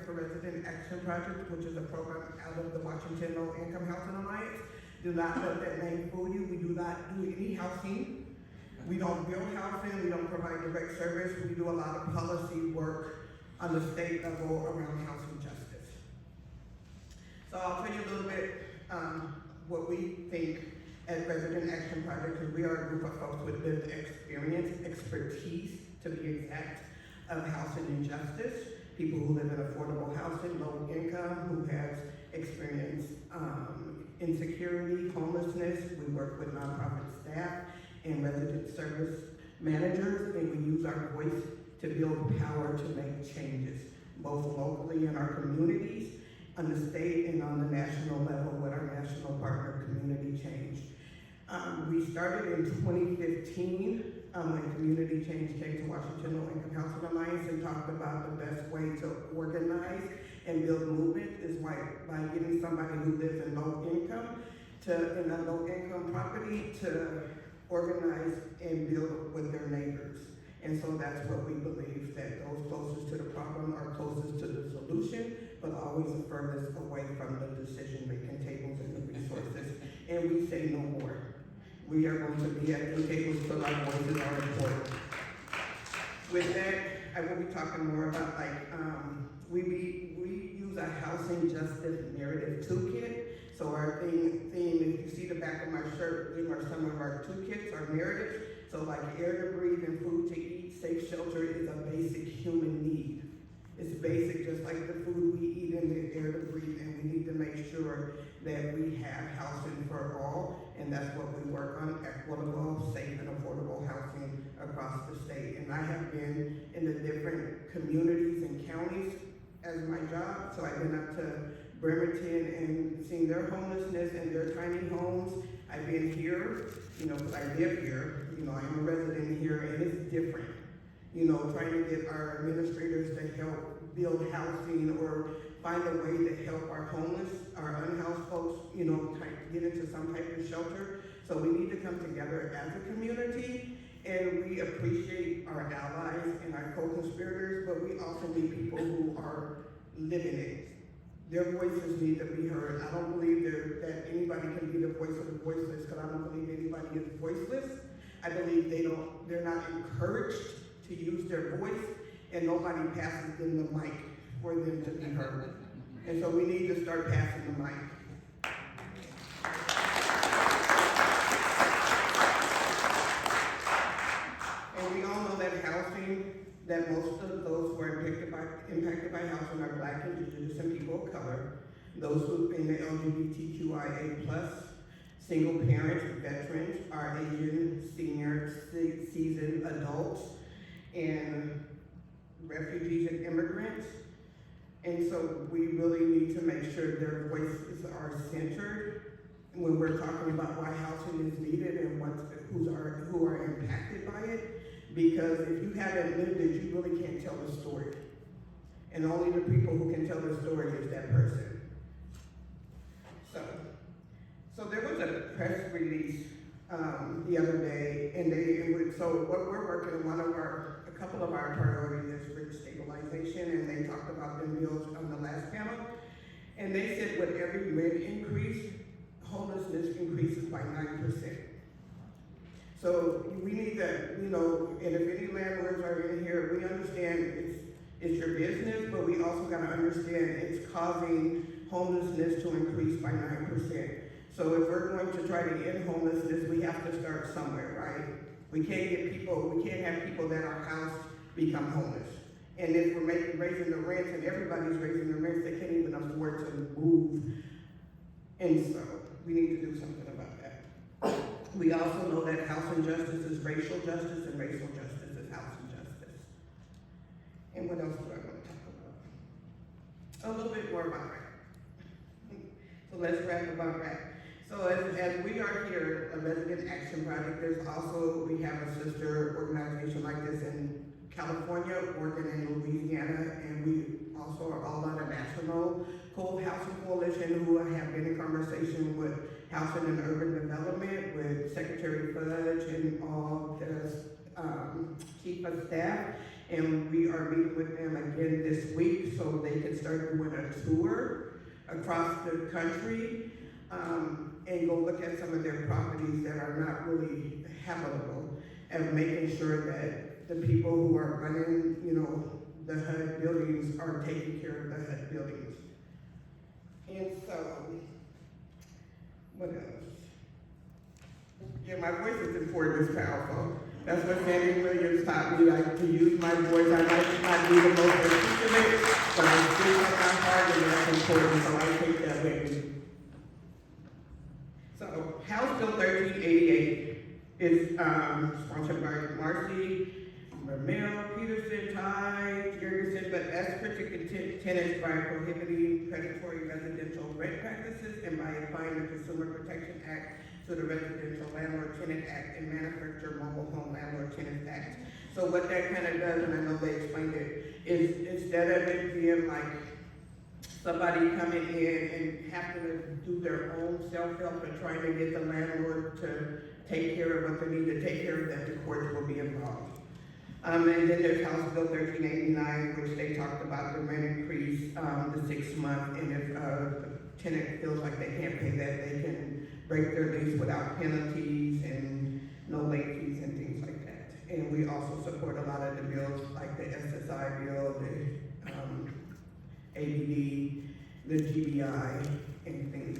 for Resident Action Project, which is a program out of the Washington Low Income Housing Alliance. Do not let that name fool you. We do not do any housing. We don't build housing. We don't provide direct service. We do a lot of policy work on the state level around housing justice. So I'll tell you a little bit what we think at Resident Action Project, because we are a group of folks with lived experience, expertise to be exact, of housing injustice, people who live in affordable housing, low income, who has experienced insecurity, homelessness. We work with nonprofit staff and resident service managers, and we use our voice to build power to make changes, both locally in our communities, on the state and on the national level with our national partner, Community Change. We started in 2015 when Community Change came to Washington Low Income Housing Alliance and talked about the best way to organize and build movement is by getting somebody who lives in low income in a low income property to organize and build with their neighbors. And so that's what we believe, that those closest to the problem are closest to the solution, but always the furthest away from the decision-making tables and the resources. And we say no more. We are going to be at the tables till our voices are important. With that, I will be talking more about we use a housing justice narrative toolkit. So our theme, if you see the back of my shirt, these are some of our toolkits, our narratives. So like air to breathe and food to eat, safe shelter is a basic human need. It's basic, just like the food we eat and the air to breathe, and we need to make sure that we have housing for all, and that's what we work on, equitable, safe, and affordable housing across the state. And I have been in the different communities and counties as my job, so I've been up to Bremerton and seen their homelessness and their tiny homes. I've been here, because I live here, I'm a resident here, and it's different. Trying to get our administrators to help build housing or find a way to help our homeless, our unhoused folks, get into some type of shelter. So we need to come together as a community, and we appreciate our allies and our co-conspirators, but we also need people who are living it. Their voices need to be heard. I don't believe that anybody can be the voice of the voiceless, because I don't believe anybody is voiceless. I believe they're not encouraged to use their voice, and nobody passes them the mic for them to be heard. And so we need to start passing the mic. And we all know that that most of those who are impacted by housing are Black, Indigenous, and people of color, those who in the LGBTQIA+, single parents, veterans, our Asian, senior, seasoned adults, and refugees and immigrants. And so we really need to make sure their voices are centered when we're talking about why housing is needed and who are impacted by it. Because if you haven't lived it, you really can't tell the story. And only the people who can tell the story is that person. So there was a press release the other day, so what we're working on, a couple of our priorities is rich stabilization, and they talked about them bills on the last panel. And they said with every rent increase, homelessness increases by 9%. So we need that, and if any landlords are in here, we understand it's your business, but we also gotta understand it's causing homelessness to increase by 9%. So if we're going to try to end homelessness, we have to start somewhere, right? We can't have people that are housed become homeless. And if we're raising the rents and everybody's raising the rents, they can't even afford to move. And so we need to do something about that. We also know that housing justice is racial justice, and racial justice is housing justice. And what else do I want to talk about? A little bit more about rap. So let's rap about rap. So as we are here, a Resident Action Project, we have a sister organization like this in California, Oregon, and Louisiana, and we also are all on a national housing coalition who have been in conversation with Housing and Urban Development, with Secretary Fudge and all the chief of staff. And we are meeting with them again this week so they can start doing a tour across the country, and go look at some of their properties that are not really habitable, and making sure that the people who are running, you know, the HUD buildings are taking care of the HUD buildings. And so, what else? Yeah, my voice is important, is powerful. That's what Sandy Williams taught me, like, to use my voice. I might not be the most articulate, but I speak from my heart, and that's important, so I take that with me. So, House Bill 1388 is sponsored by Marcy, Ramel, Peterson, Ty, Jurgensen, but efforts to continue tenants by prohibiting predatory residential rent practices and by applying the Consumer Protection Act to the Residential Landlord Tenant Act and Manufactured Mobile Home Landlord Tenant Act. So what that kind of does, and I know they explained it, is instead of it being like somebody coming in and having to do their own self-help and trying to get the landlord to take care of what they need to take care of, that the courts will be involved. And then there's House Bill 1389, which they talked about the rent increase, the 6 month, and if the tenant feels like they can't pay that, they can break their lease without penalties and no late fees and things like that. And we also support a lot of the bills, like the SSI bill, the ABD, the GBI, and things